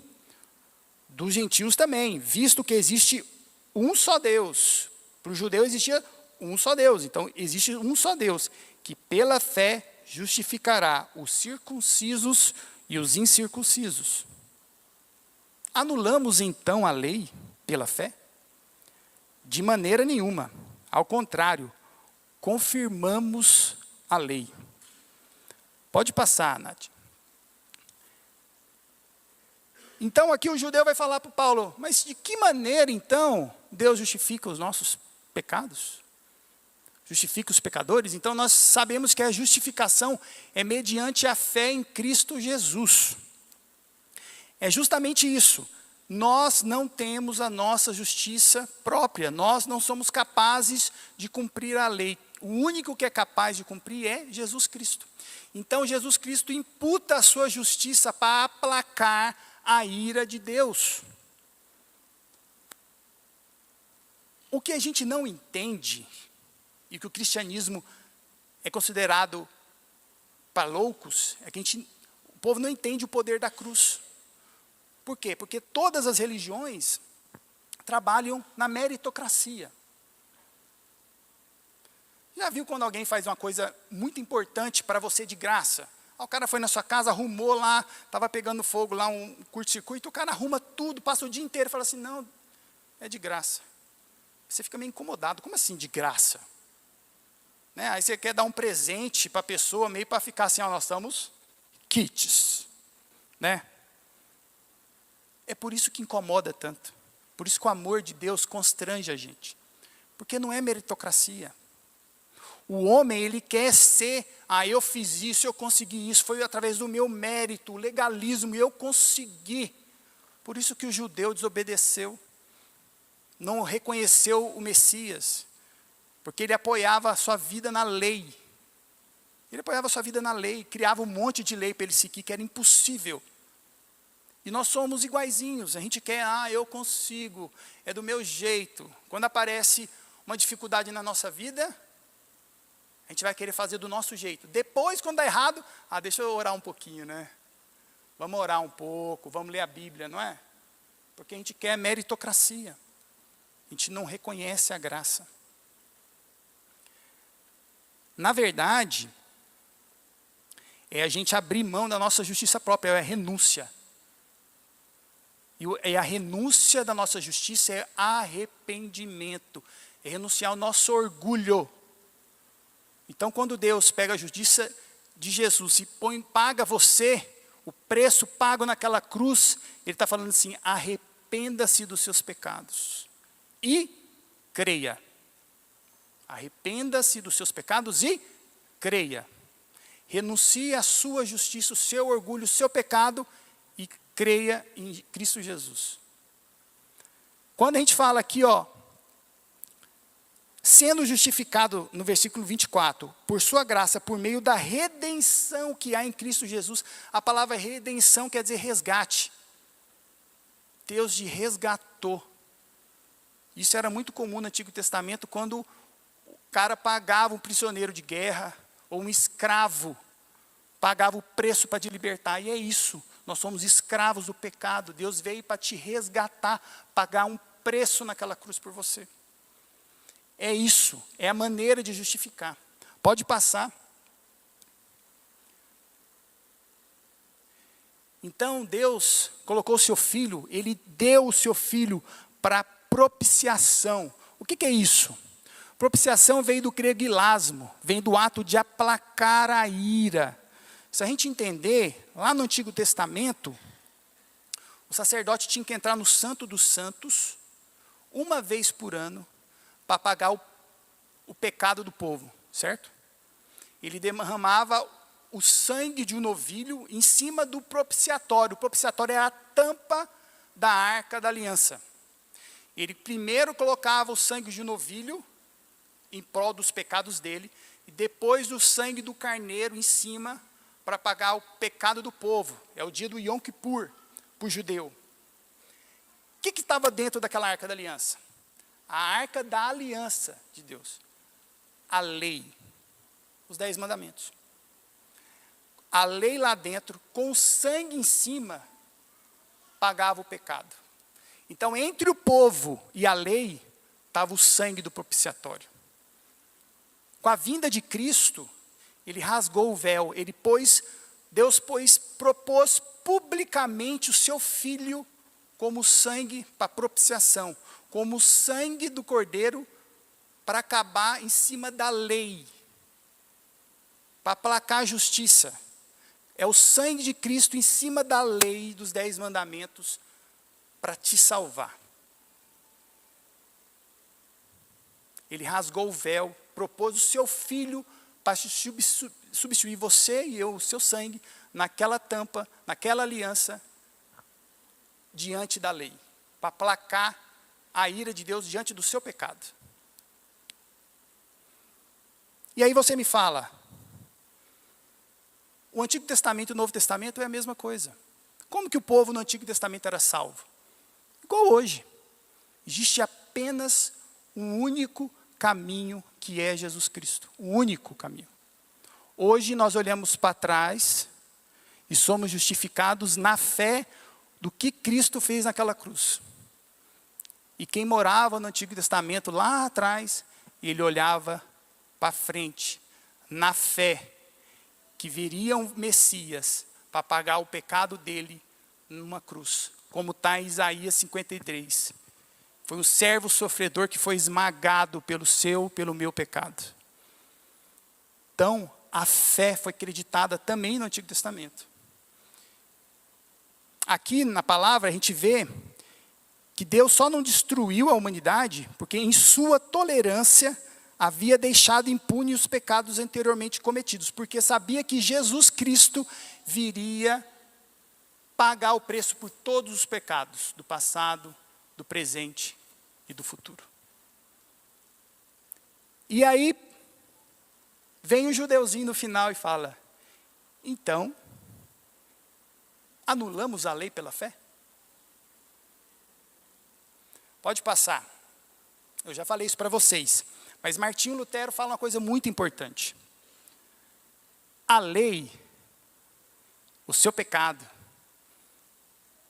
dos gentios também, visto que existe um só Deus. Para o judeu existia um só Deus, então existe um só Deus, que pela fé justificará os circuncisos e os incircuncisos. Anulamos então a lei pela fé? De maneira nenhuma, ao contrário, confirmamos a lei. Pode passar, Nath. Então aqui o judeu vai falar para Paulo, mas de que maneira então Deus justifica os nossos pecados? Justifica os pecadores? Então nós sabemos que a justificação é mediante a fé em Cristo Jesus. É justamente isso. Nós não temos a nossa justiça própria, nós não somos capazes de cumprir a lei. O único que é capaz de cumprir é Jesus Cristo. Então Jesus Cristo imputa a sua justiça para aplacar a ira de Deus. O que a gente não entende, e que o cristianismo é considerado para loucos, é que o povo não entende o poder da cruz. Por quê? Porque todas as religiões trabalham na meritocracia. Já viu quando alguém faz uma coisa muito importante para você de graça? O cara foi na sua casa, arrumou lá, estava pegando fogo lá, um curto-circuito, o cara arruma tudo, passa o dia inteiro e fala assim, não, é de graça. Você fica meio incomodado, como assim de graça? Né? Aí você quer dar um presente para a pessoa, meio para ficar assim, ó, nós somos kits. Né? É por isso que incomoda tanto. Por isso que o amor de Deus constrange a gente. Porque não é meritocracia. O homem, ele quer ser, eu fiz isso, eu consegui isso, foi através do meu mérito, o legalismo, eu consegui. Por isso que o judeu desobedeceu, não reconheceu o Messias, porque ele apoiava a sua vida na lei. Ele apoiava a sua vida na lei, criava um monte de lei para ele seguir, que era impossível. E nós somos iguaizinhos, a gente quer, eu consigo, é do meu jeito. Quando aparece uma dificuldade na nossa vida, a gente vai querer fazer do nosso jeito. Depois, quando dá errado, deixa eu orar um pouquinho, né? Vamos orar um pouco, vamos ler a Bíblia, não é? Porque a gente quer meritocracia. A gente não reconhece a graça. Na verdade, é a gente abrir mão da nossa justiça própria, é a renúncia. E a renúncia da nossa justiça é arrependimento. É renunciar ao nosso orgulho. Então, quando Deus pega a justiça de Jesus e paga você, o preço pago naquela cruz, Ele está falando assim, arrependa-se dos seus pecados e creia. Arrependa-se dos seus pecados e creia. Renuncie à sua justiça, o seu orgulho, o seu pecado e creia em Cristo Jesus. Quando a gente fala aqui, sendo justificado, no versículo 24, por sua graça, por meio da redenção que há em Cristo Jesus. A palavra redenção quer dizer resgate. Deus te resgatou. Isso era muito comum no Antigo Testamento, quando cara pagava um prisioneiro de guerra, ou um escravo, pagava o preço para te libertar. E é isso, nós somos escravos do pecado. Deus veio para te resgatar, pagar um preço naquela cruz por você. É isso, é a maneira de justificar. Pode passar. Então Deus colocou o seu Filho, Ele deu o seu Filho para propiciação. O que é isso? Propiciação veio do grego ilasmo, vem do ato de aplacar a ira. Se a gente entender, lá no Antigo Testamento, o sacerdote tinha que entrar no Santo dos Santos, uma vez por ano, para pagar o pecado do povo, certo? Ele derramava o sangue de um novilho em cima do propiciatório. O propiciatório era a tampa da arca da aliança. Ele primeiro colocava o sangue de um novilho em prol dos pecados dele, e depois o sangue do carneiro em cima para pagar o pecado do povo. É o dia do Yom Kippur, para o judeu. O que estava dentro daquela arca da aliança? A arca da aliança de Deus. A lei. Os 10 mandamentos. A lei lá dentro, com o sangue em cima, pagava o pecado. Então, entre o povo e a lei, estava o sangue do propiciatório. Com a vinda de Cristo, Ele rasgou o véu, Deus propôs publicamente o seu Filho como sangue para propiciação, como sangue do Cordeiro para acabar em cima da lei, para aplacar a justiça. É o sangue de Cristo em cima da lei dos 10 mandamentos para te salvar. Ele rasgou o véu, propôs o seu Filho para substituir você e eu, o seu sangue, naquela tampa, naquela aliança, diante da lei, para aplacar a ira de Deus diante do seu pecado. E aí você me fala, o Antigo Testamento e o Novo Testamento é a mesma coisa. Como que o povo no Antigo Testamento era salvo? Igual hoje. Existe apenas um único caminho, que é Jesus Cristo. O único caminho. Hoje nós olhamos para trás e somos justificados na fé do que Cristo fez naquela cruz. E quem morava no Antigo Testamento lá atrás, ele olhava para frente, na fé, que viria um Messias para pagar o pecado dele numa cruz, como está em Isaías 53. Foi um servo sofredor que foi esmagado pelo meu pecado. Então, a fé foi acreditada também no Antigo Testamento. Aqui na palavra a gente vê que Deus só não destruiu a humanidade, porque em sua tolerância havia deixado impune os pecados anteriormente cometidos, porque sabia que Jesus Cristo viria pagar o preço por todos os pecados, do passado, do presente e do futuro. E aí, vem o judeuzinho no final e fala, então, anulamos a lei pela fé? Pode passar. Eu já falei isso para vocês. Mas Martinho Lutero fala uma coisa muito importante. A lei, o seu pecado,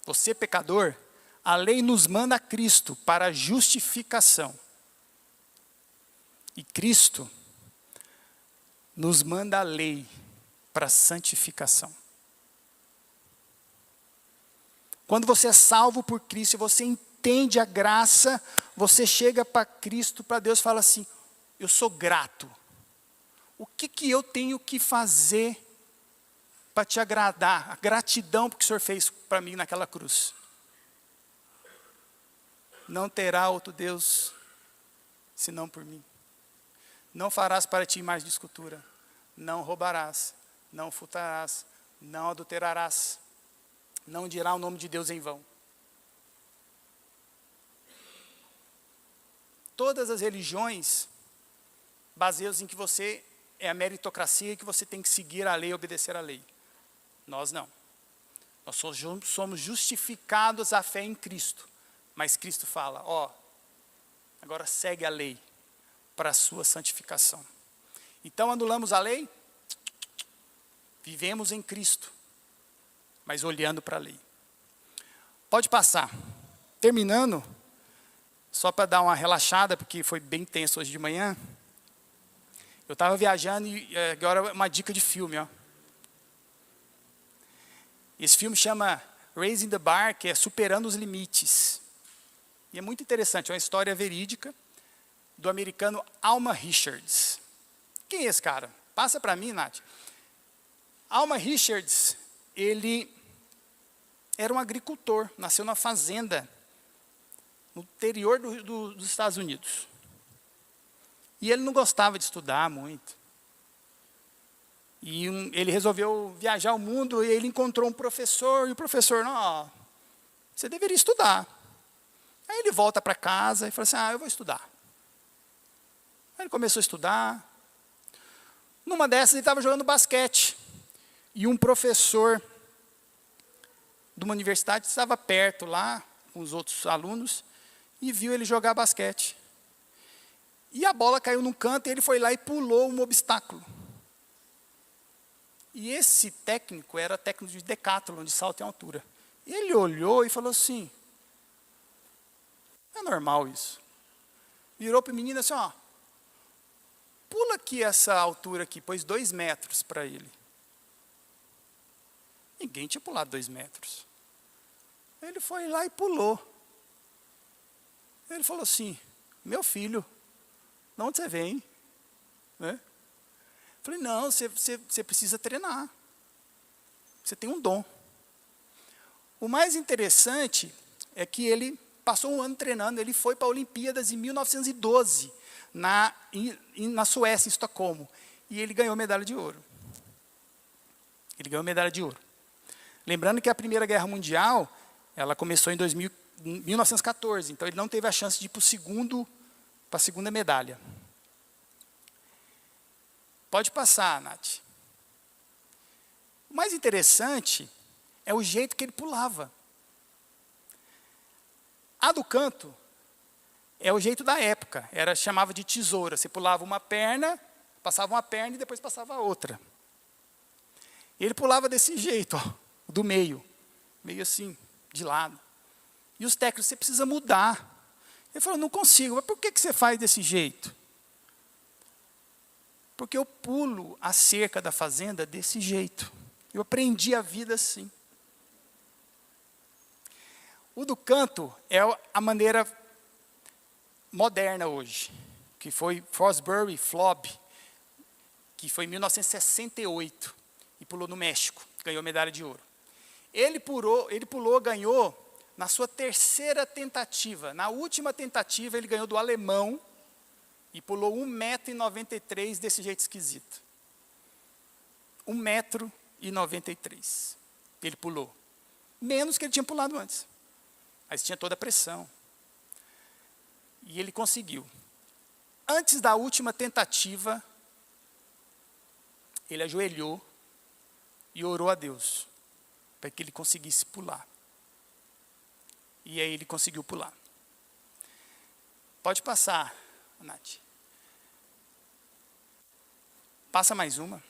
você pecador, a lei nos manda a Cristo para a justificação. E Cristo nos manda a lei para a santificação. Quando você é salvo por Cristo e você entende a graça, você chega para Cristo, para Deus e fala assim, eu sou grato. O que eu tenho que fazer para te agradar? A gratidão porque o Senhor fez para mim naquela cruz. Não terá outro Deus senão por mim. Não farás para ti mais de escultura. Não roubarás. Não furtarás. Não adulterarás. Não dirá o nome de Deus em vão. Todas as religiões baseiam-se em que você é a meritocracia e que você tem que seguir a lei e obedecer à lei. Nós não. Nós somos justificados à fé em Cristo. Mas Cristo fala, agora segue a lei. para a sua santificação. Então, anulamos a lei? Vivemos em Cristo, mas olhando para a lei. Pode passar. Terminando, só para dar uma relaxada, porque foi bem tenso hoje de manhã. Eu estava viajando e agora uma dica de filme. Ó. Esse filme chama Raising the Bar, que é Superando os Limites. E é muito interessante, é uma história verídica do americano Alma Richards. Quem é esse cara? Passa para mim, Nath. Alma Richards, ele era um agricultor, nasceu na fazenda, no interior dos Estados Unidos. E ele não gostava de estudar muito. E ele resolveu viajar o mundo e ele encontrou um professor, e o professor, não, você deveria estudar. Aí ele volta para casa e fala assim, eu vou estudar. Aí ele começou a estudar. Numa dessas ele estava jogando basquete. E um professor de uma universidade estava perto lá, com os outros alunos, e viu ele jogar basquete. E a bola caiu num canto e ele foi lá e pulou um obstáculo. E esse técnico era técnico de decátlon, de salto em altura. E ele olhou e falou assim, é normal isso. Virou para o menino assim, pula aqui essa altura aqui, pôs 2 metros para ele. Ninguém tinha pulado 2 metros. Ele foi lá e pulou. Ele falou assim, meu filho, de onde você vem? Né? Falei, não, você precisa treinar. Você tem um dom. O mais interessante é que ele passou um ano treinando, ele foi para a Olimpíadas em 1912, na Suécia, em Estocolmo. E ele ganhou medalha de ouro. Ele ganhou medalha de ouro. Lembrando que a Primeira Guerra Mundial, ela começou em 1914, então ele não teve a chance de ir para a segunda medalha. Pode passar, Nath. O mais interessante é o jeito que ele pulava. A do canto é o jeito da época, chamava de tesoura. Você pulava uma perna, passava uma perna e depois passava a outra. Ele pulava desse jeito, do meio assim, de lado. E os técnicos, você precisa mudar. Ele falou, não consigo. Mas por que você faz desse jeito? Porque eu pulo a cerca da fazenda desse jeito. Eu aprendi a vida assim. O do canto é a maneira moderna hoje, que foi Fosbury Flob, que foi em 1968, e pulou no México, ganhou medalha de ouro. Ele pulou, ganhou na sua 3ª tentativa. Na última tentativa, ele ganhou do alemão e pulou 1,93 m desse jeito esquisito. 1,93 m. Ele pulou. Menos que ele tinha pulado antes. Mas tinha toda a pressão. E ele conseguiu. Antes da última tentativa, ele ajoelhou e orou a Deus para que ele conseguisse pular. E aí ele conseguiu pular. Pode passar, Nath. Passa mais uma.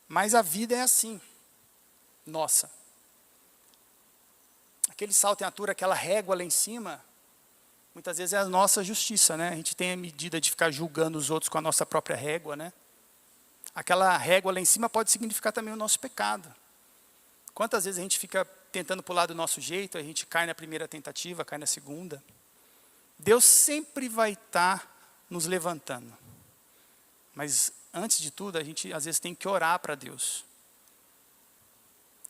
Mas a vida é assim. Nossa. Aquele salto em altura, aquela régua lá em cima, muitas vezes é a nossa justiça, né? A gente tem a medida de ficar julgando os outros com a nossa própria régua, né? Aquela régua lá em cima pode significar também o nosso pecado. Quantas vezes a gente fica tentando pular do nosso jeito, a gente cai na primeira tentativa, cai na segunda. Deus sempre vai estar nos levantando. Mas, antes de tudo, a gente às vezes tem que orar para Deus.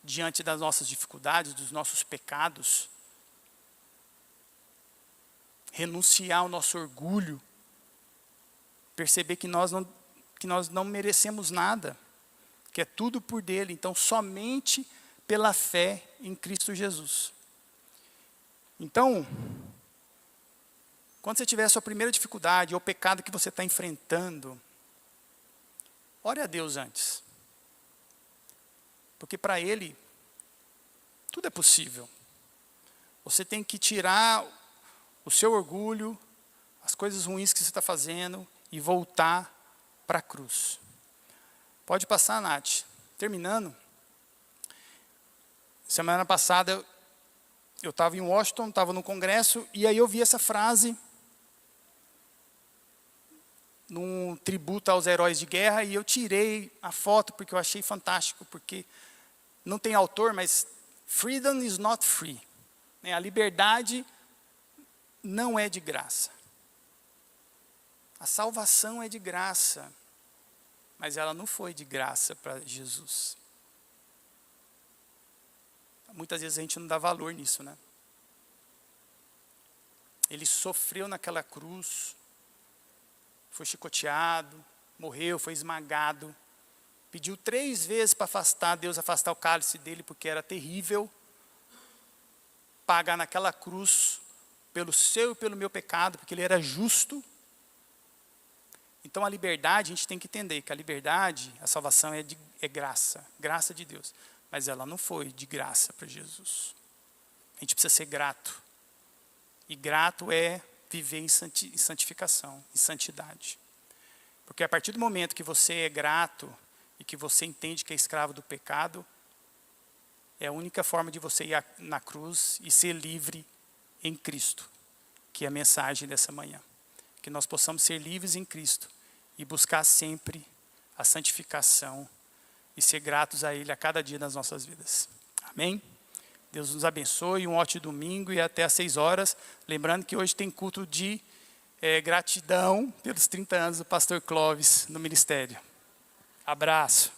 Diante das nossas dificuldades, dos nossos pecados. Renunciar ao nosso orgulho. Perceber que nós não merecemos nada. Que é tudo por dele. Então, somente pela fé em Cristo Jesus. Então, quando você tiver a sua primeira dificuldade, ou o pecado que você está enfrentando, ore a Deus antes. Porque para Ele, tudo é possível. Você tem que tirar o seu orgulho, as coisas ruins que você está fazendo e voltar para a cruz. Pode passar, Nath. Terminando. Semana passada eu estava em Washington, estava no congresso, e aí eu vi essa frase num tributo aos heróis de guerra, e eu tirei a foto porque eu achei fantástico, porque não tem autor, mas freedom is not free. A liberdade não é de graça. A salvação é de graça, mas ela não foi de graça para Jesus. Muitas vezes a gente não dá valor nisso, né? Ele sofreu naquela cruz, foi chicoteado, morreu, foi esmagado, pediu 3 vezes para Deus afastar o cálice dele, porque era terrível pagar naquela cruz pelo seu e pelo meu pecado, porque ele era justo. Então a liberdade, a gente tem que entender que a liberdade, a salvação é graça, graça de Deus. Mas ela não foi de graça para Jesus. A gente precisa ser grato. E grato é viver em santificação, em santidade. Porque a partir do momento que você é grato e que você entende que é escravo do pecado, é a única forma de você ir na cruz e ser livre em Cristo, que é a mensagem dessa manhã. Que nós possamos ser livres em Cristo e buscar sempre a santificação e ser gratos a Ele a cada dia das nossas vidas. Amém? Deus nos abençoe, um ótimo domingo e até às 6 horas. Lembrando que hoje tem culto de gratidão pelos 30 anos do pastor Clóvis no ministério. Abraço.